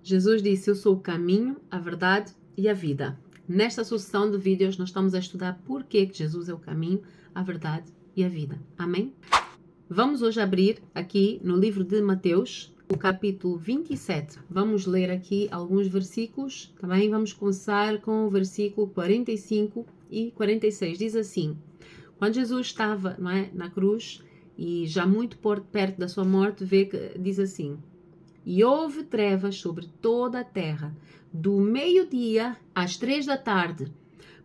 Jesus disse: eu sou o caminho, a verdade e a vida. Nesta sucessão de vídeos, nós estamos a estudar por que Jesus é o caminho, a verdade e a vida. Amém? Vamos hoje abrir aqui no livro de Mateus, o capítulo 27. Vamos ler aqui alguns versículos. Também vamos começar com o versículo 45 e 46. Diz assim: quando Jesus estava, na cruz e já muito perto da sua morte, diz assim: e houve trevas sobre toda a terra, do meio-dia às 3 da tarde.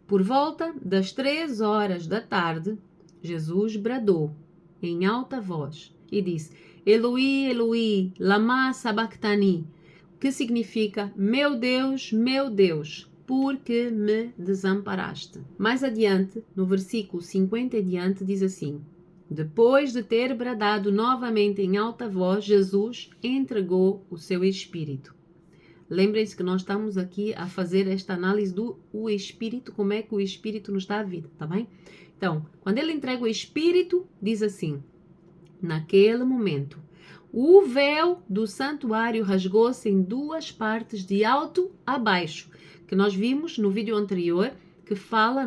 Por volta das 3 horas da tarde, Jesus bradou em alta voz e disse: Eloi, Eloi, lama sabachthani, que significa: meu Deus, por que me desamparaste? Mais adiante, no versículo 50 em diante, diz assim: depois de ter bradado novamente em alta voz, Jesus entregou o seu Espírito. Lembrem-se que nós estamos aqui a fazer esta análise do Espírito, como é que o Espírito nos dá a vida, tá bem? Então, quando ele entrega o Espírito, diz assim: naquele momento, o véu do santuário rasgou-se em duas partes, de alto a baixo, que nós vimos no vídeo anterior, que fala,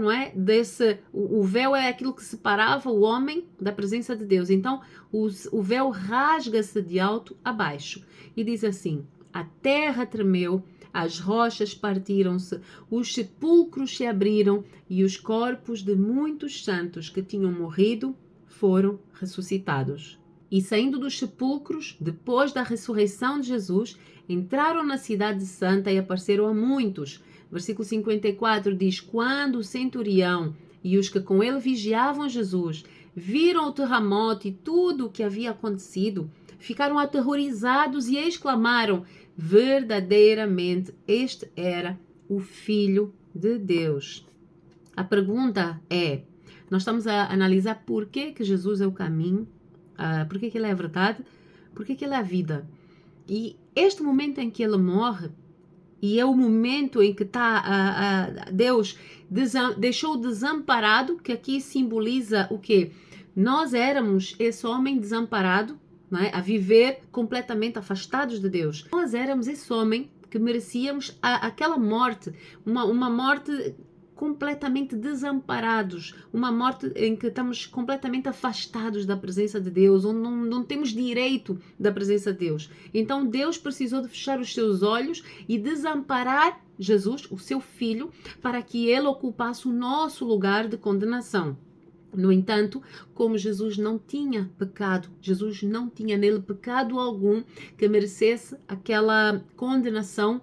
o véu é aquilo que separava o homem da presença de Deus. Então, o véu rasga-se de alto a baixo. E diz assim: a terra tremeu, as rochas partiram-se, os sepulcros se abriram e os corpos de muitos santos que tinham morrido foram ressuscitados. E saindo dos sepulcros, depois da ressurreição de Jesus, entraram na cidade santa e apareceram a muitos. Versículo 54 diz: quando o centurião e os que com ele vigiavam Jesus viram o terremoto e tudo o que havia acontecido, ficaram aterrorizados e exclamaram: verdadeiramente este era o Filho de Deus. A pergunta é: nós estamos a analisar por que Jesus é o caminho, por que ele é a verdade, por que ele é a vida. E este momento em que ele morre, e é o momento em que Deus deixou desamparado, que aqui simboliza o quê? Nós éramos esse homem desamparado, a viver completamente afastados de Deus. Nós éramos esse homem que merecíamos aquela morte, uma morte completamente desamparados, uma morte em que estamos completamente afastados da presença de Deus, onde não temos direito da presença de Deus. Então Deus precisou de fechar os seus olhos e desamparar Jesus, o seu filho, para que ele ocupasse o nosso lugar de condenação. No entanto, como Jesus não tinha pecado, Jesus não tinha nele pecado algum que merecesse aquela condenação,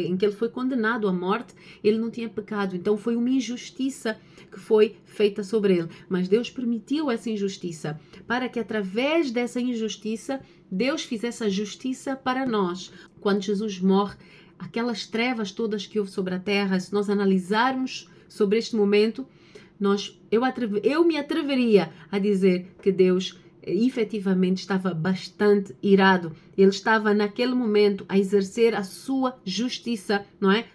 em que ele foi condenado à morte, ele não tinha pecado. Então foi uma injustiça que foi feita sobre ele. Mas Deus permitiu essa injustiça para que através dessa injustiça Deus fizesse a justiça para nós. Quando Jesus morre, aquelas trevas todas que houve sobre a terra, se nós analisarmos sobre este momento, eu me atreveria a dizer que Deus efetivamente estava bastante irado. Ele estava naquele momento a exercer a sua justiça,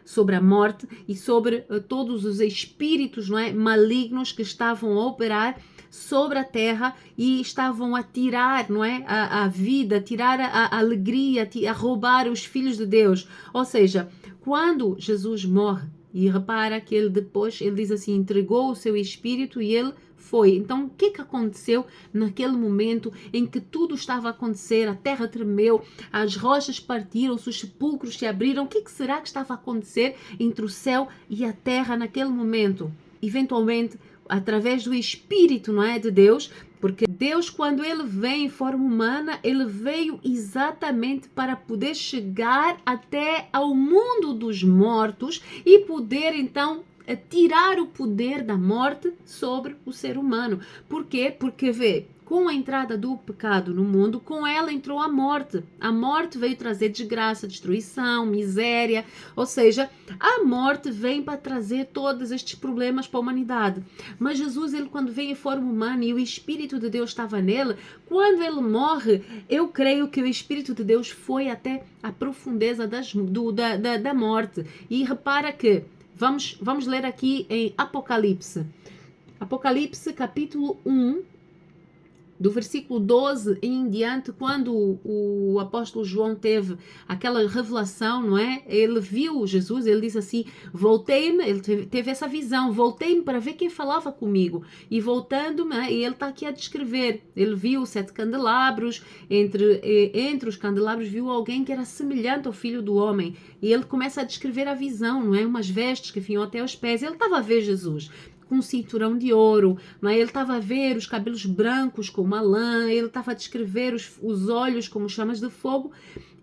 sobre a morte e sobre todos os espíritos, malignos que estavam a operar sobre a terra e estavam a tirar, a vida, a tirar a alegria, a roubar os filhos de Deus. Ou seja, quando Jesus morre, e repara que ele diz assim, entregou o seu espírito e ele foi. Então, o que aconteceu naquele momento em que tudo estava a acontecer? A terra tremeu, as rochas partiram-se, os sepulcros se abriram. O que será que estava a acontecer entre o céu e a terra naquele momento? Eventualmente, através do Espírito, de Deus, porque Deus, quando ele vem em forma humana, ele veio exatamente para poder chegar até ao mundo dos mortos e poder, então, tirar o poder da morte sobre o ser humano. Por quê? Porque, com a entrada do pecado no mundo, com ela entrou a morte. A morte veio trazer desgraça, destruição, miséria. Ou seja, a morte vem para trazer todos estes problemas para a humanidade. Mas Jesus, ele quando veio em forma humana e o Espírito de Deus estava nele, quando ele morre, eu creio que o Espírito de Deus foi até a profundeza da morte. E repara que, vamos ler aqui em Apocalipse. Apocalipse, capítulo 1, Do versículo 12 em diante, quando o apóstolo João teve aquela revelação, não é? Ele viu Jesus, ele disse assim, voltei-me, ele teve essa visão, voltei-me para ver quem falava comigo. E voltando-me, e ele está aqui a descrever, ele viu 7 candelabros, entre os candelabros viu alguém que era semelhante ao Filho do Homem. E ele começa a descrever a visão, não é? Umas vestes que vinham até os pés. Ele estava a ver Jesus com um cinturão de ouro, não é? Ele estava a ver os cabelos brancos como a lã, ele estava a descrever os olhos como chamas de fogo.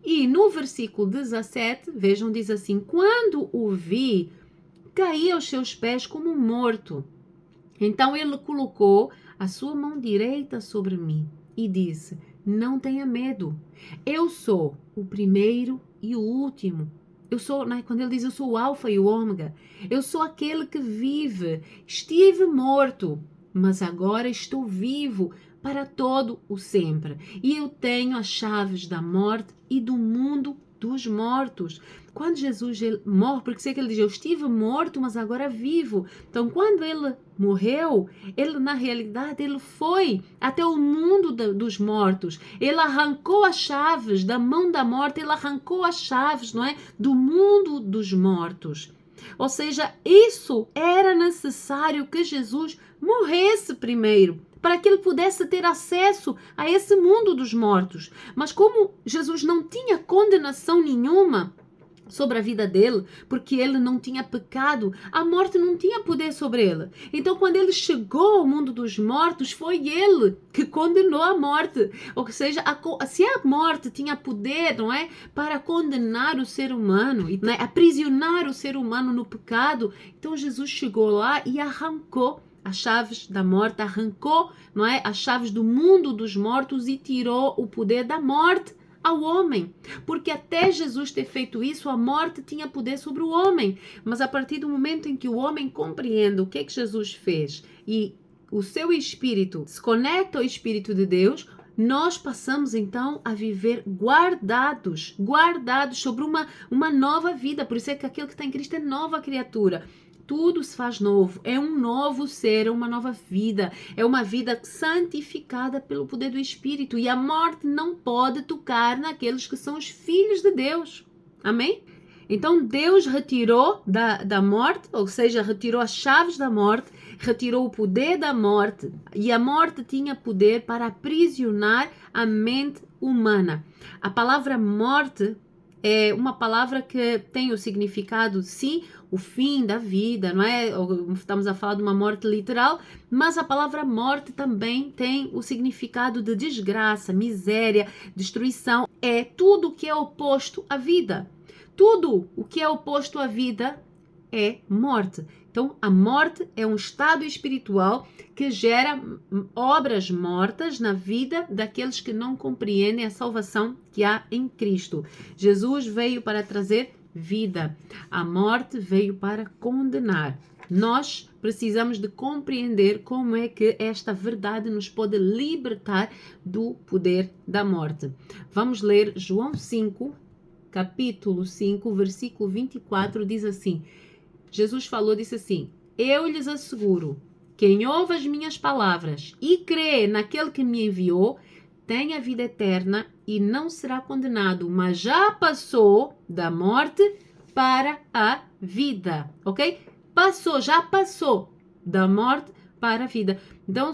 E no versículo 17, vejam, diz assim, quando o vi, caí aos seus pés como morto. Então ele colocou a sua mão direita sobre mim e disse, não tenha medo, eu sou o primeiro e o último. Eu sou, né? Quando ele diz eu sou o alfa e o ômega, eu sou aquele que vive, estive morto, mas agora estou vivo para todo o sempre. E eu tenho as chaves da morte e do mundo dos mortos. Quando Jesus morre, porque sei que ele diz, eu estive morto, mas agora vivo. Então, quando ele morreu, ele na realidade, ele foi até o mundo dos mortos. Ele arrancou as chaves da mão da morte, ele arrancou as chaves, não é? Do mundo dos mortos. Ou seja, isso era necessário que Jesus morresse primeiro, para que ele pudesse ter acesso a esse mundo dos mortos. Mas como Jesus não tinha condenação nenhuma sobre a vida dele, porque ele não tinha pecado, a morte não tinha poder sobre ele. Então, quando ele chegou ao mundo dos mortos, foi ele que condenou a morte. Ou seja, se a morte tinha poder, não é, para condenar o ser humano, não é, aprisionar o ser humano no pecado, então Jesus chegou lá e arrancou as chaves da morte, arrancou, não é, as chaves do mundo dos mortos e tirou o poder da morte ao homem, porque até Jesus ter feito isso, a morte tinha poder sobre o homem, mas a partir do momento em que o homem compreende o que é que Jesus fez e o seu espírito se conecta ao Espírito de Deus, nós passamos então a viver guardados sobre uma nova vida. Por isso é que aquele que está em Cristo é nova criatura. Tudo se faz novo, é um novo ser, é uma nova vida, é uma vida santificada pelo poder do Espírito, e a morte não pode tocar naqueles que são os filhos de Deus. Amém? Então Deus retirou da morte, ou seja, retirou as chaves da morte, retirou o poder da morte, e a morte tinha poder para aprisionar a mente humana. A palavra morte é uma palavra que tem o significado, sim, o fim da vida, não é? Estamos a falar de uma morte literal, mas a palavra morte também tem o significado de desgraça, miséria, destruição. É tudo que é oposto à vida. Tudo o que é oposto à vida é morte. Então, a morte é um estado espiritual que gera obras mortas na vida daqueles que não compreendem a salvação que há em Cristo. Jesus veio para trazer vida. A morte veio para condenar. Nós precisamos de compreender como é que esta verdade nos pode libertar do poder da morte. Vamos ler João 5, capítulo 5, versículo 24, diz assim... Jesus falou, disse assim, eu lhes asseguro, quem ouve as minhas palavras e crê naquele que me enviou, tem a vida eterna e não será condenado, mas já passou da morte para a vida, ok? Já passou da morte para a vida. Então,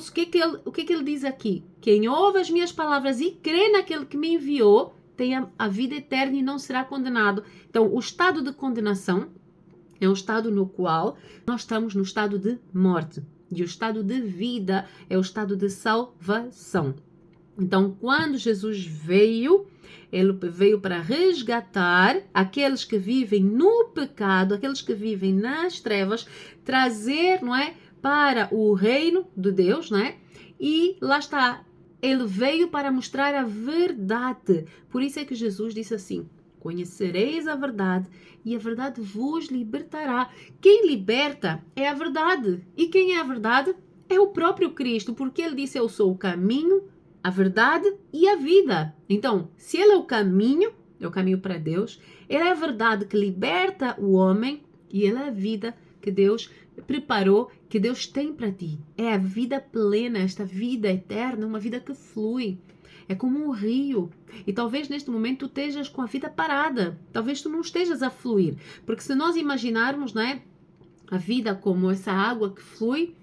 o que ele diz aqui? Quem ouve as minhas palavras e crê naquele que me enviou, tem a vida eterna e não será condenado. Então, o estado de condenação é um estado no qual nós estamos no estado de morte. E o estado de vida é o estado de salvação. Então, quando Jesus veio, ele veio para resgatar aqueles que vivem no pecado, aqueles que vivem nas trevas, trazer, não é, para o reino de Deus, não é? E lá está, ele veio para mostrar a verdade. Por isso é que Jesus disse assim, conhecereis a verdade e a verdade vos libertará. Quem liberta é a verdade. E quem é a verdade? É o próprio Cristo, porque ele disse, eu sou o caminho, a verdade e a vida. Então, se ele é o caminho para Deus, ele é a verdade que liberta o homem e ele é a vida que Deus preparou, que Deus tem para ti. É a vida plena, esta vida eterna, uma vida que flui. É como um rio. E talvez neste momento tu estejas com a vida parada. Talvez tu não estejas a fluir. Porque se nós imaginarmos, né, a vida como essa água que flui,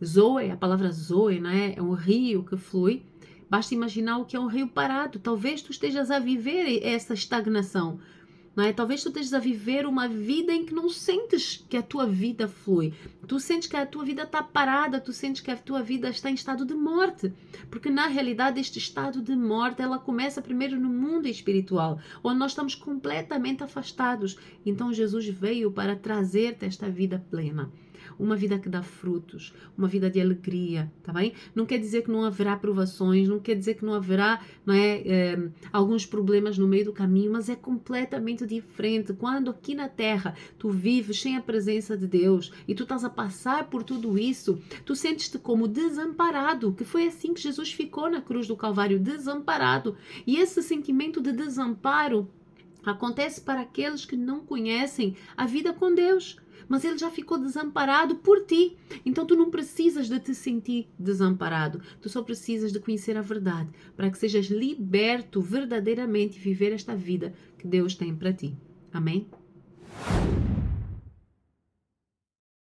Zoe, a palavra Zoe, né, é um rio que flui. Basta imaginar o que é um rio parado. Talvez tu estejas a viver essa estagnação. Não é? Talvez tu estejas a viver uma vida em que não sentes que a tua vida flui. Tu sentes que a tua vida está parada, tu sentes que a tua vida está em estado de morte. Porque na realidade este estado de morte, ela começa primeiro no mundo espiritual, onde nós estamos completamente afastados. Então Jesus veio para trazer-te esta vida plena. Uma vida que dá frutos, uma vida de alegria, tá bem? Não quer dizer que não haverá provações, não quer dizer que não haverá, não é, alguns problemas no meio do caminho, mas é completamente diferente. Quando aqui na terra tu vives sem a presença de Deus e tu estás a passar por tudo isso, tu sentes-te como desamparado, que foi assim que Jesus ficou na cruz do Calvário, desamparado. E esse sentimento de desamparo acontece para aqueles que não conhecem a vida com Deus. Mas ele já ficou desamparado por ti. Então tu não precisas de te sentir desamparado. Tu só precisas de conhecer a verdade para que sejas liberto verdadeiramente e viver esta vida que Deus tem para ti. Amém?